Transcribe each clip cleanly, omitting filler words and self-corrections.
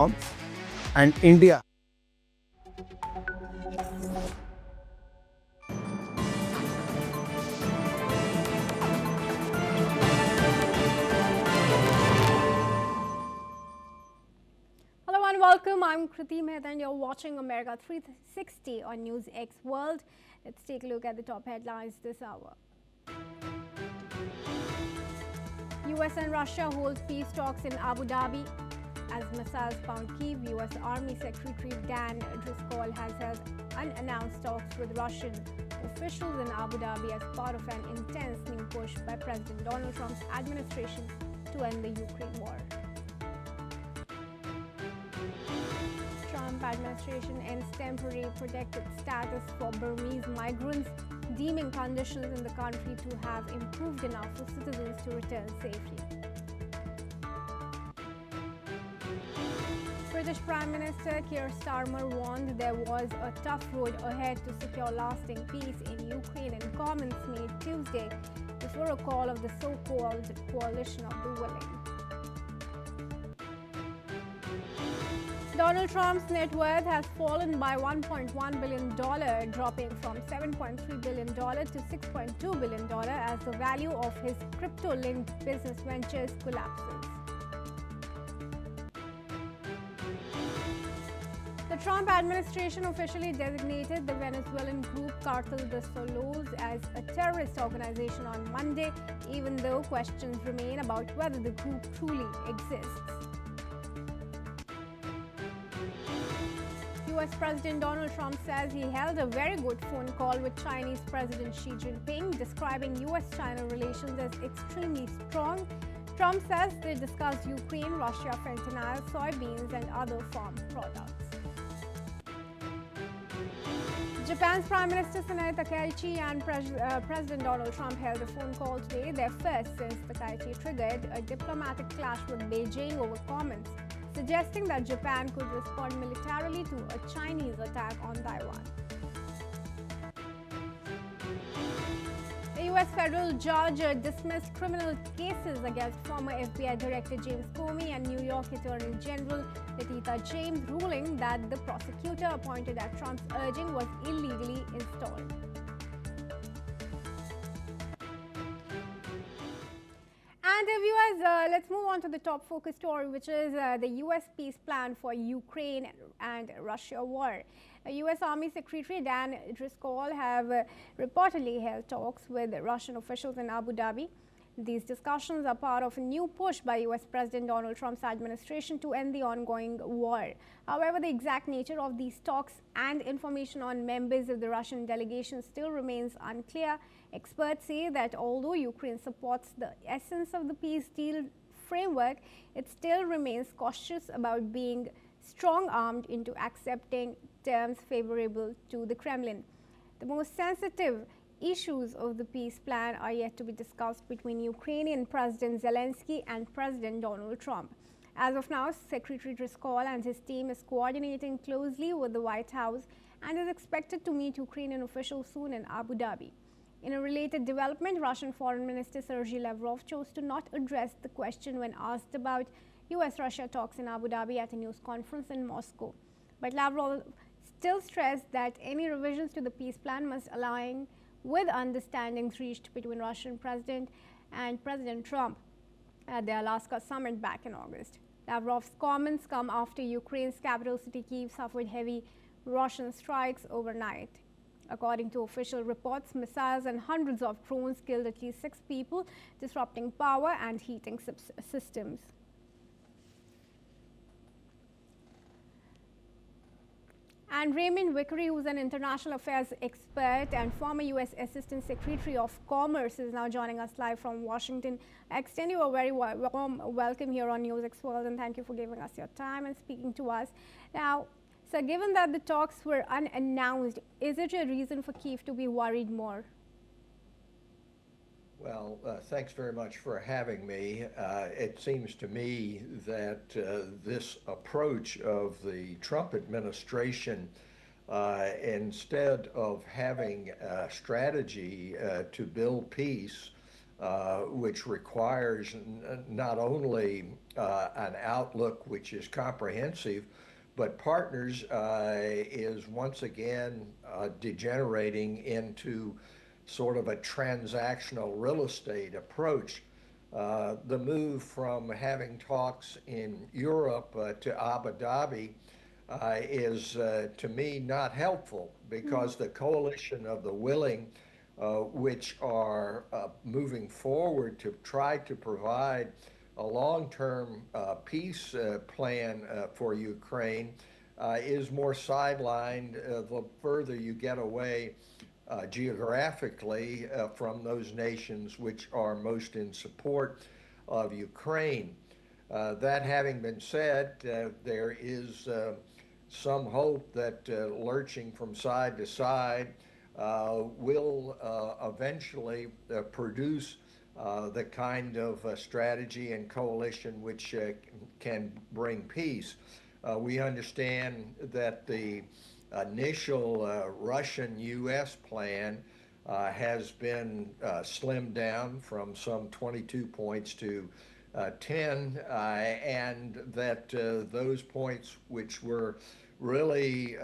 and India. Hello and welcome. I'm Kriti Mehta and you're watching America 360 on NewsX World. Let's take a look at the top headlines this hour. US and Russia hold peace talks in Abu Dhabi. As missiles pound Kyiv, US Army Secretary Dan Driscoll has held unannounced talks with Russian officials in Abu Dhabi as part of an intense new push by President Donald Trump's administration to end the Ukraine war. Trump administration ends temporary protected status for Burmese migrants, deeming conditions in the country to have improved enough for citizens to return safely. British Prime Minister Keir Starmer warned there was a tough road ahead to secure lasting peace in Ukraine in comments made Tuesday before a call of the so-called coalition of the willing. Donald Trump's net worth has fallen by $1.1 billion, dropping from $7.3 billion to $6.2 billion as the value of his crypto-linked business ventures collapses. The Trump administration officially designated the Venezuelan group Cartel de Solos as a terrorist organization on Monday, even though questions remain about whether the group truly exists. US President Donald Trump says he held a very good phone call with Chinese President Xi Jinping, describing US-China relations as extremely strong. Trump says they discussed Ukraine, Russia, fentanyl, soybeans, and other farm products. Japan's Prime Minister Sanae Takaichi and President Donald Trump held a phone call today, their first since Takaichi triggered a diplomatic clash with Beijing over comments suggesting that Japan could respond militarily to a Chinese attack on Taiwan. A U.S. federal judge dismissed criminal cases against former FBI Director James Comey and New York Attorney General Letitia James, ruling that the prosecutor appointed at Trump's urging was illegally installed. And viewers, let's move on to the top focus story, which is the U.S. peace plan for Ukraine and Russia war. U.S. Army Secretary Dan Driscoll have reportedly held talks with Russian officials in Abu Dhabi. These discussions are part of a new push by U.S. President Donald Trump's administration to end the ongoing war. However, the exact nature of these talks and information on members of the Russian delegation still remains unclear. Experts say that although Ukraine supports the essence of the peace deal framework, it still remains cautious about being strong-armed into accepting terms favorable to the Kremlin. The most sensitive issues of the peace plan are yet to be discussed between Ukrainian President Zelensky and President Donald Trump. As of now, Secretary Driscoll and his team is coordinating closely with the White House and is expected to meet Ukrainian officials soon in Abu Dhabi. In a related development, Russian Foreign Minister Sergei Lavrov chose to not address the question when asked about US-Russia talks in Abu Dhabi at a news conference in Moscow. But Lavrov still stressed that any revisions to the peace plan must align with understandings reached between Russian President and President Trump at the Alaska summit back in August. Lavrov's comments come after Ukraine's capital city Kyiv suffered heavy Russian strikes overnight. According to official reports, missiles and hundreds of drones killed at least 6 people, disrupting power and heating systems. And Raymond Vickery, who's an international affairs expert and former U.S. Assistant Secretary of Commerce, is now joining us live from Washington. I extend you a very warm welcome here on NewsX World, and thank you for giving us your time and speaking to us. Now, so given that the talks were unannounced, is it a reason for Kyiv to be worried more? Well, thanks very much for having me. It seems to me that this approach of the Trump administration, instead of having a strategy to build peace, which requires not only an outlook which is comprehensive, but partners is once again degenerating into sort of a transactional real estate approach. The move from having talks in Europe to Abu Dhabi is, to me, not helpful because the coalition of the willing, which are moving forward to try to provide a long-term peace plan for Ukraine, is more sidelined the further you get away geographically from those nations which are most in support of Ukraine. That having been said, there is some hope that lurching from side to side will eventually produce the kind of strategy and coalition which can bring peace. We understand that the initial Russian-U.S. plan has been slimmed down from some 22 points to 10, and that those points which were really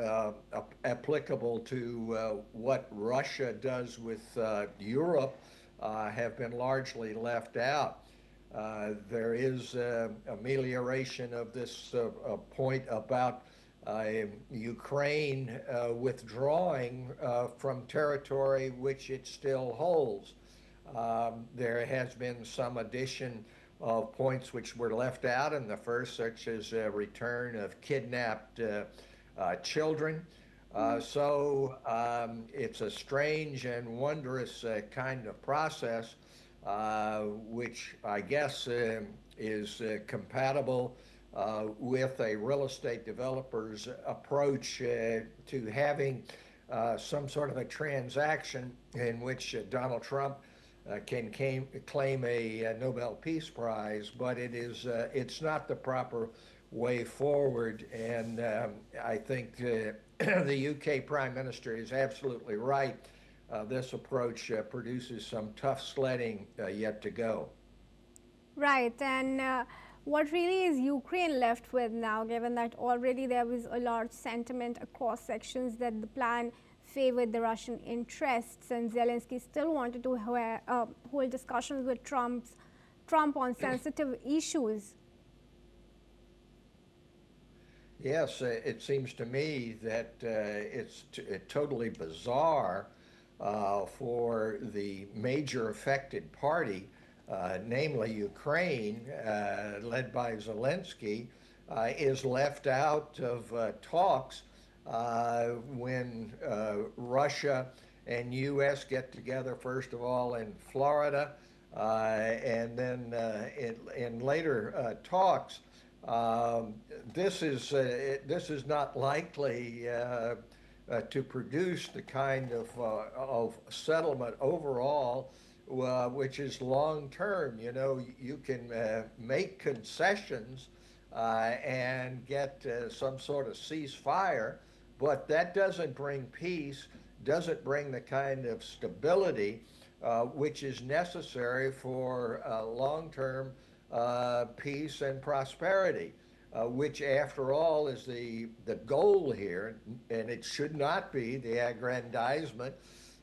applicable to what Russia does with Europe have been largely left out. There is amelioration of this point about Ukraine withdrawing from territory which it still holds. There has been some addition of points which were left out in the first, such as return of kidnapped children. So it's a strange and wondrous kind of process, which I guess is compatible with a real estate developer's approach to having some sort of a transaction in which Donald Trump can claim a Nobel Peace Prize, but it's not the proper way forward. And I think the UK Prime Minister is absolutely right. This approach produces some tough sledding yet to go. Right, and what really is Ukraine left with now, given that already there was a large sentiment across sections that the plan favored the Russian interests, and Zelensky still wanted to hold discussions with Trump on sensitive issues? Yes, it seems to me that it's totally bizarre for the major affected party, namely Ukraine, led by Zelensky, is left out of talks when Russia and U.S. get together, first of all, in Florida, and then in later talks. This is not likely to produce the kind of settlement overall which is long term. You know, you can make concessions and get some sort of ceasefire, but that doesn't bring peace, doesn't bring the kind of stability which is necessary for long-term peace and prosperity, which after all is the goal here, and it should not be the aggrandizement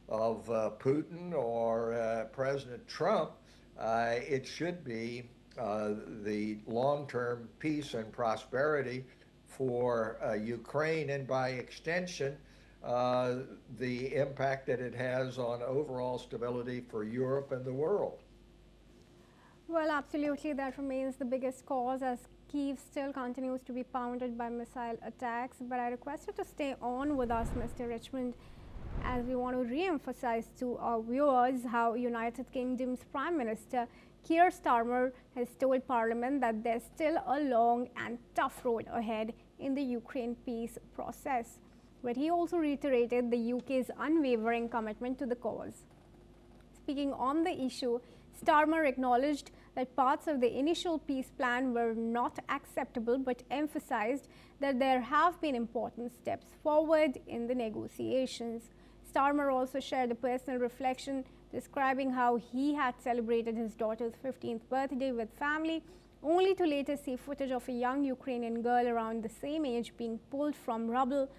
of Putin or President Trump. It should be the long-term peace and prosperity for Ukraine, and by extension, the impact that it has on overall stability for Europe and the world. Well, absolutely, that remains the biggest cause as Kyiv still continues to be pounded by missile attacks. But I request you to stay on with us, Mr. Richmond, as we want to re-emphasize to our viewers how United Kingdom's Prime Minister Keir Starmer has told Parliament that there's still a long and tough road ahead in the Ukraine peace process. But he also reiterated the UK's unwavering commitment to the cause. Speaking on the issue, Starmer acknowledged that parts of the initial peace plan were not acceptable, but emphasized that there have been important steps forward in the negotiations. Starmer also shared a personal reflection describing how he had celebrated his daughter's 15th birthday with family, only to later see footage of a young Ukrainian girl around the same age being pulled from rubble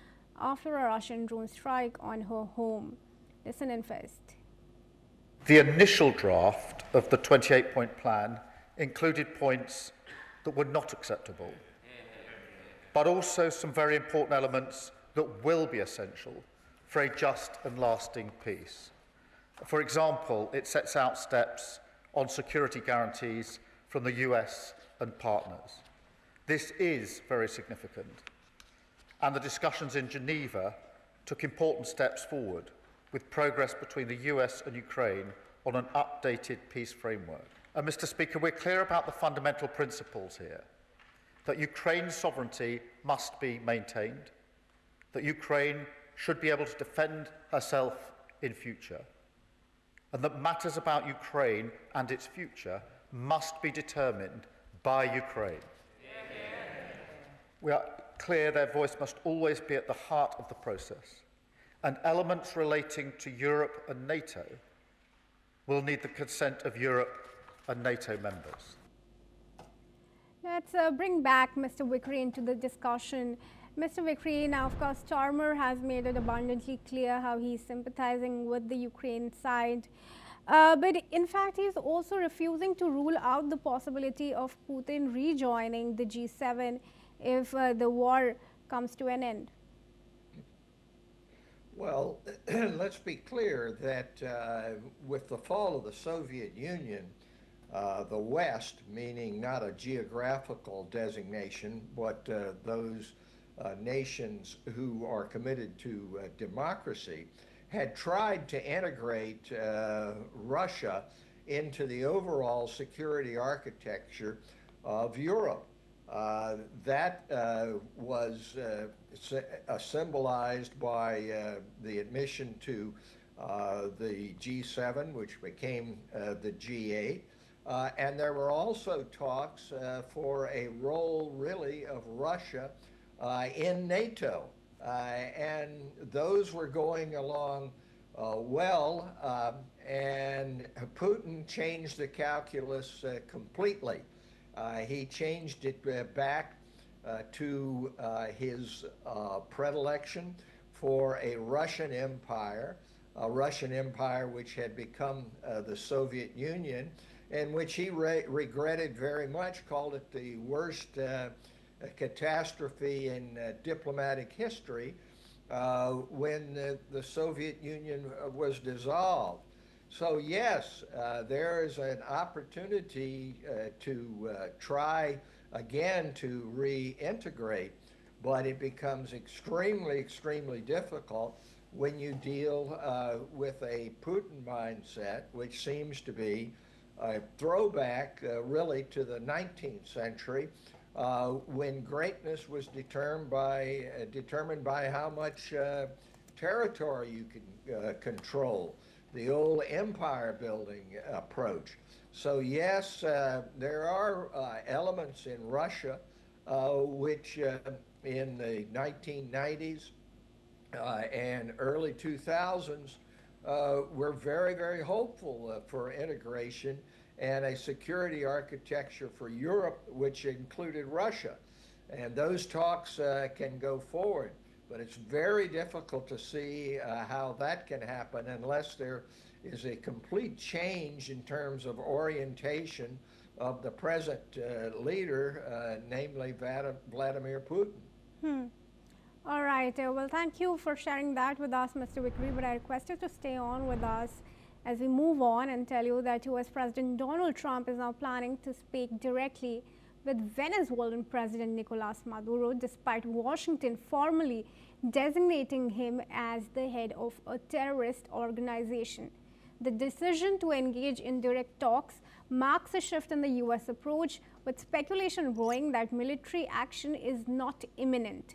after a Russian drone strike on her home. Listen in first. The initial draft of the 28-point plan included points that were not acceptable, but also some very important elements that will be essential for a just and lasting peace. For example, it sets out steps on security guarantees from the US and partners. This is very significant, and the discussions in Geneva took important steps forward, with progress between the US and Ukraine on an updated peace framework. And Mr. Speaker, we're clear about the fundamental principles here, that Ukraine's sovereignty must be maintained, that Ukraine should be able to defend herself in future, and that matters about Ukraine and its future must be determined by Ukraine. We are clear their voice must always be at the heart of the process, and elements relating to Europe and NATO will need the consent of Europe and NATO members. Let's bring back Mr. Vickery into the discussion. Mr. Vickery, now of course Starmer has made it abundantly clear how he's sympathizing with the Ukraine side. But in fact, he's also refusing to rule out the possibility of Putin rejoining the G7 if the war comes to an end. Well, let's be clear that with the fall of the Soviet Union, the West, meaning not a geographical designation, but those nations who are committed to democracy, had tried to integrate Russia into the overall security architecture of Europe. That was symbolized by the admission to the G7, which became the G8. And there were also talks for a role, really, of Russia in NATO. And those were going along well, and Putin changed the calculus completely. He changed it back to his predilection for a Russian empire which had become the Soviet Union, and which he regretted very much, called it the worst catastrophe in diplomatic history when the Soviet Union was dissolved. So yes, there is an opportunity to try again to reintegrate, but it becomes extremely, extremely difficult when you deal with a Putin mindset, which seems to be a throwback really to the 19th century, when greatness was determined by how much territory you can control, the old empire building approach. So yes, there are elements in Russia which in the 1990s and early 2000s were very, very hopeful for integration and a security architecture for Europe, which included Russia. And those talks can go forward, but it's very difficult to see how that can happen unless there is a complete change in terms of orientation of the present leader, namely Vladimir Putin. All right. Well, thank you for sharing that with us, Mr. Vickery, but I request you to stay on with us as we move on and tell you that US President Donald Trump is now planning to speak directly with Venezuelan President Nicolas Maduro, despite Washington formally designating him as the head of a terrorist organization. The decision to engage in direct talks marks a shift in the US approach, with speculation growing that military action is not imminent.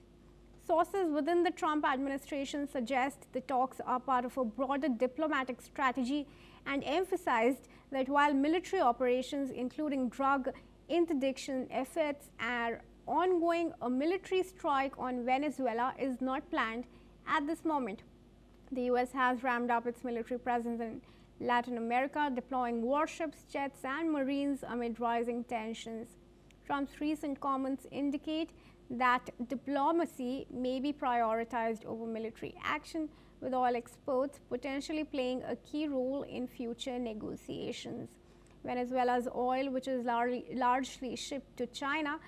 Sources within the Trump administration suggest the talks are part of a broader diplomatic strategy and emphasized that while military operations, including drug interdiction efforts, are ongoing, a military strike on Venezuela is not planned at this moment. The US has ramped up its military presence in Latin America, deploying warships, jets, and marines amid rising tensions. Trump's recent comments indicate that diplomacy may be prioritized over military action, with oil exports potentially playing a key role in future negotiations. Venezuela's oil, which is largely shipped to China,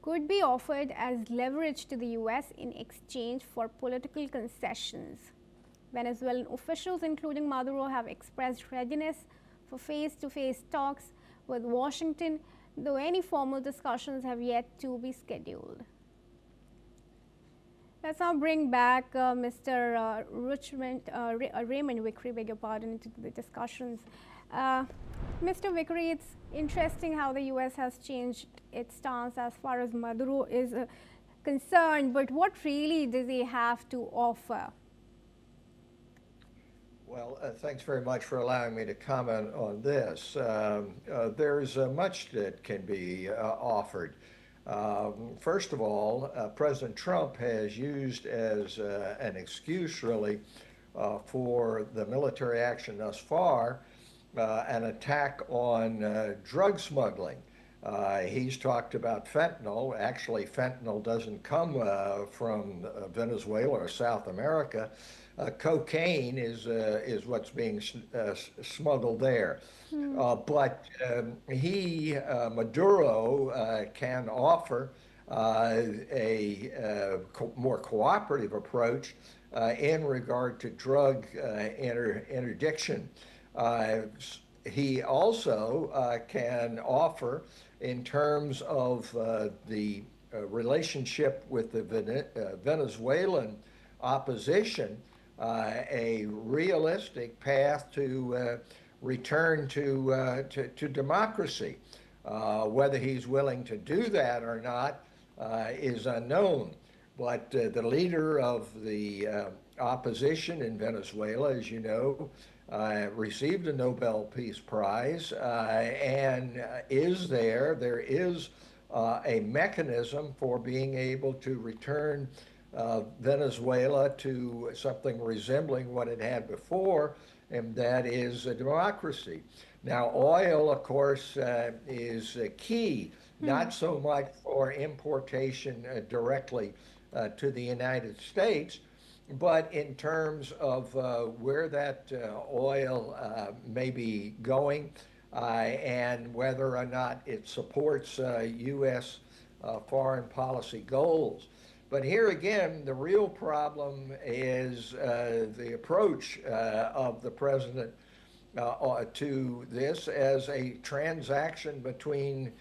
could be offered as leverage to the US in exchange for political concessions. Venezuelan officials, including Maduro, have expressed readiness for face-to-face talks with Washington, though any formal discussions have yet to be scheduled. Let's now bring back Mr. Raymond Vickery, beg your pardon, into the discussions. Mr. Vickery, it's interesting how the U.S. has changed its stance as far as Maduro is concerned, but what really does he have to offer? Well, thanks very much for allowing me to comment on this. There's much that can be offered. First of all, President Trump has used as an excuse, really, for the military action thus far, an attack on drug smuggling. He's talked about fentanyl. Actually, fentanyl doesn't come from Venezuela or South America. Cocaine is what's being smuggled there. But Maduro can offer a more cooperative approach in regard to drug interdiction. He also can offer, in terms of the relationship with the Venezuelan opposition, a realistic path to return to democracy. Whether he's willing to do that or not is unknown. But the leader of the opposition in Venezuela, as you know, received a Nobel Peace Prize and is there. There is a mechanism for being able to return Venezuela to something resembling what it had before, and that is a democracy. Now, oil, of course, is key, not so much for importation directly to the United States, but in terms of where that oil may be going and whether or not it supports U.S. Foreign policy goals. But here again, the real problem is the approach of the president to this as a transaction between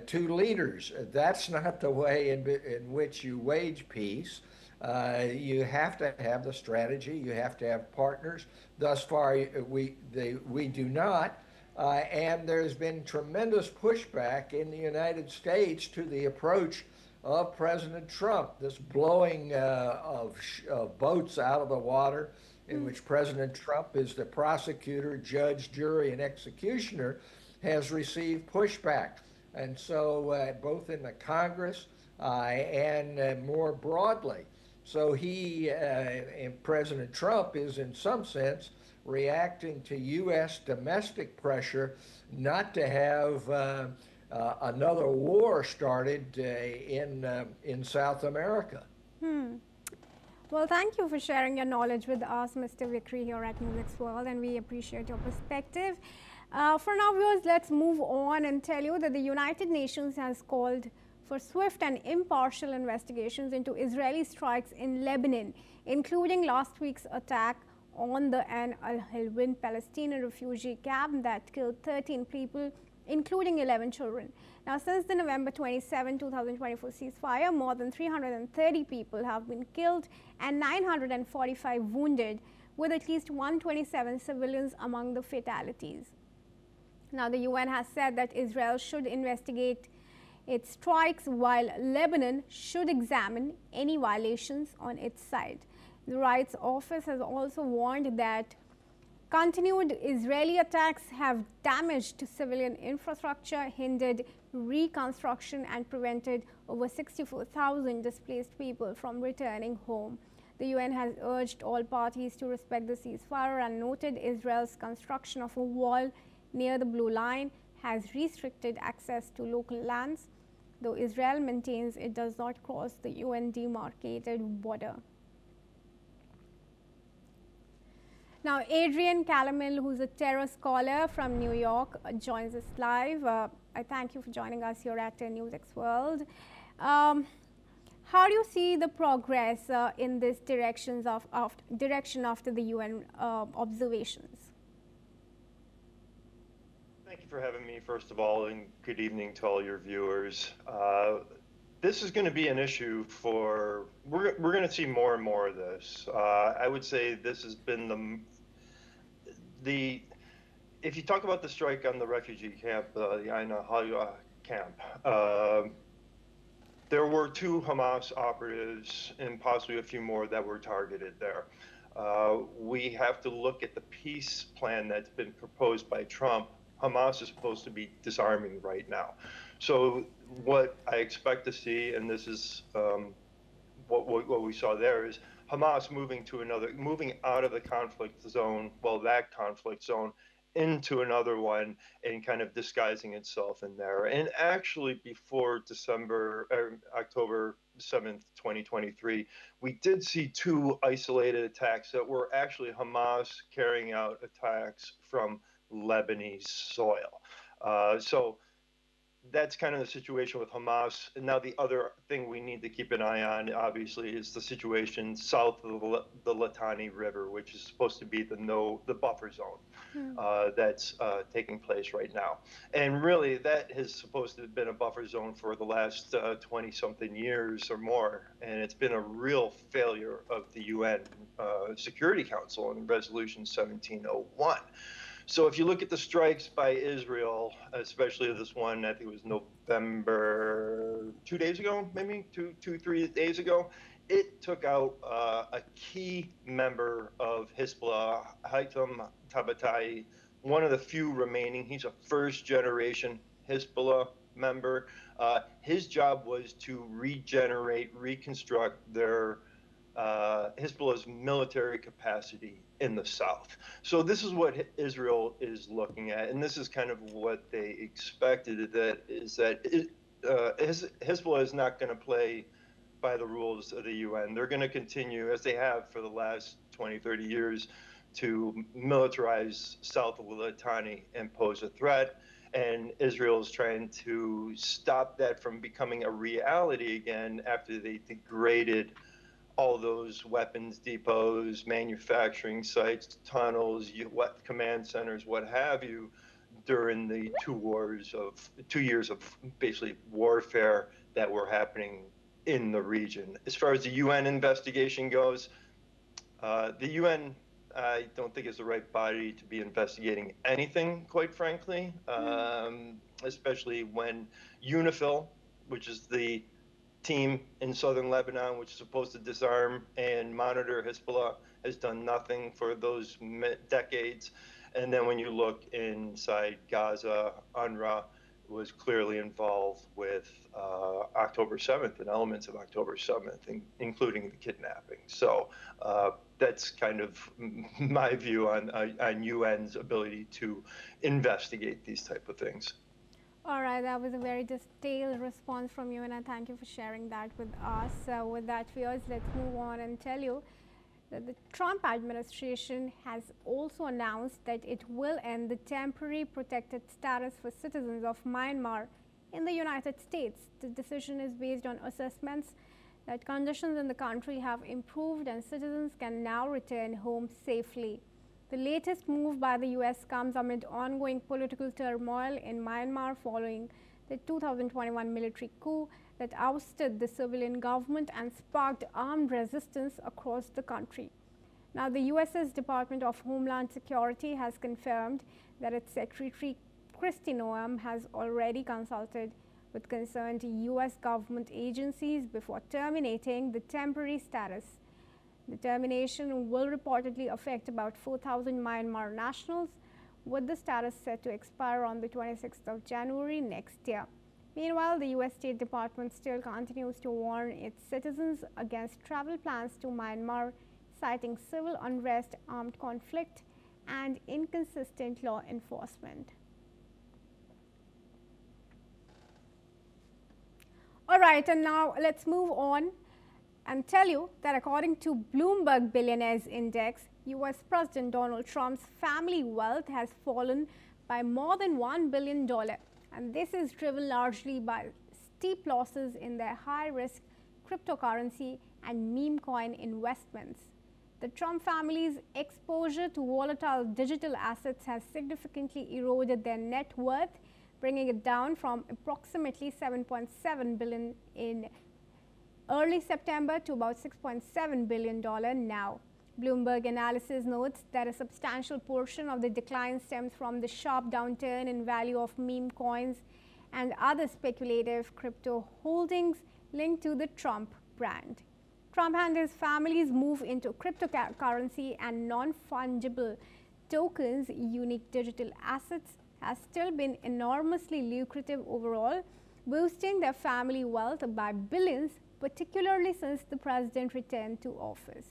two leaders. That's not the way in which you wage peace. You have to have the strategy. You have to have partners. Thus far, we do not. And there's been tremendous pushback in the United States to the approach of President Trump, this blowing of boats out of the water, in which President Trump is the prosecutor, judge, jury, and executioner, has received pushback. And so both in the Congress and more broadly. So President Trump is in some sense reacting to U.S. domestic pressure not to have another war started in South America. Well, thank you for sharing your knowledge with us, Mr. Vickery, here at NewsX World, and we appreciate your perspective. For now, viewers, let's move on and tell you that the United Nations has called for swift and impartial investigations into Israeli strikes in Lebanon, including last week's attack on the Ain al-Hilwin Palestinian refugee camp that killed 13 people, including 11 children. Now, since the November 27, 2024 ceasefire, more than 330 people have been killed and 945 wounded, with at least 127 civilians among the fatalities. Now, the UN has said that Israel should investigate its strikes, while Lebanon should examine any violations on its side. The Rights Office has also warned that continued Israeli attacks have damaged civilian infrastructure, hindered reconstruction, and prevented over 64,000 displaced people from returning home. The UN has urged all parties to respect the ceasefire and noted Israel's construction of a wall near the Blue Line has restricted access to local lands, though Israel maintains it does not cross the UN demarcated border. Now, Adrian Calamil, who's a terror scholar from New York, joins us live. I thank you for joining us here at NewsX World. How do you see the progress in this direction after the UN observations? Thank you for having me, first of all, and good evening to all your viewers. This is going to be an issue for, we're going to see more and more of this. I would say this has been if you talk about the strike on the refugee camp, the Aina Halya camp, there were 2 Hamas operatives and possibly a few more that were targeted there. We have to look at the peace plan that's been proposed by Trump. Hamas is supposed to be disarming right now. So what I expect to see, and this is what we saw there, is Hamas moving out of the conflict zone, that conflict zone, into another one and kind of disguising itself in there. And actually before October 7th, 2023, we did see 2 isolated attacks that were actually Hamas carrying out attacks from Lebanese soil. So that's kind of the situation with Hamas. And now the other thing we need to keep an eye on, obviously, is the situation south of the Litani River, which is supposed to be the buffer zone that's taking place right now. And really, that has supposed to have been a buffer zone for the last 20-something years or more. And it's been a real failure of the UN Security Council in Resolution 1701. So if you look at the strikes by Israel, especially this one, I think it was November, 2 days ago, maybe 3 days ago, it took out a key member of Hezbollah, Haitham Tabatabai, one of the few remaining. He's a first-generation Hezbollah member. His job was to reconstruct their Hezbollah's military capacity in the south. So this is what Israel is looking at, and this is kind of what they expected, that Hezbollah is not going to play by the rules of the UN. They're going to continue, as they have for the last 20, 30 years, to militarize south of the Litani and pose a threat. And Israel is trying to stop that from becoming a reality again after they degraded all those weapons depots, manufacturing sites, tunnels, command centers, what have you, during the 2 years of basically warfare that were happening in the region. As far as the UN investigation goes, the UN, I don't think is the right body to be investigating anything, quite frankly, especially when UNIFIL, which is the team in southern Lebanon, which is supposed to disarm and monitor Hezbollah, has done nothing for those decades. And then when you look inside Gaza, UNRWA was clearly involved with October 7th and elements of October 7th, including the kidnapping. So that's kind of my view on UN's ability to investigate these type of things. All right, that was a very detailed response from you, and I thank you for sharing that with us. With that, viewers, let's move on and tell you that the Trump administration has also announced that it will end the temporary protected status for citizens of Myanmar in the United States. The decision is based on assessments that conditions in the country have improved and citizens can now return home safely. The latest move by the US comes amid ongoing political turmoil in Myanmar following the 2021 military coup that ousted the civilian government and sparked armed resistance across the country. Now, the US's Department of Homeland Security has confirmed that its Secretary Kristi Noem has already consulted with concerned US government agencies before terminating the temporary status. The termination will reportedly affect about 4,000 Myanmar nationals, with the status set to expire on the 26th of January next year. Meanwhile, the US State Department still continues to warn its citizens against travel plans to Myanmar, citing civil unrest, armed conflict, and inconsistent law enforcement. All right, and now let's move on and tell you that according to Bloomberg Billionaires Index, US President Donald Trump's family wealth has fallen by more than $1 billion, and this is driven largely by steep losses in their high-risk cryptocurrency and meme coin investments. The Trump family's exposure to volatile digital assets has significantly eroded their net worth, bringing it down from approximately $7.7 billion in early September to about $6.7 billion now. Bloomberg analysis notes that a substantial portion of the decline stems from the sharp downturn in value of meme coins and other speculative crypto holdings linked to the Trump brand. Trump and his family's move into cryptocurrency and non-fungible tokens, unique digital assets, has still been enormously lucrative overall, boosting their family wealth by billions, particularly since the president returned to office.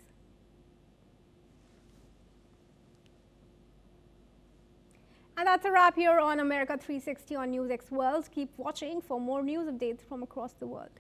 And that's a wrap here on America 360 on NewsX World. Keep watching for more news updates from across the world.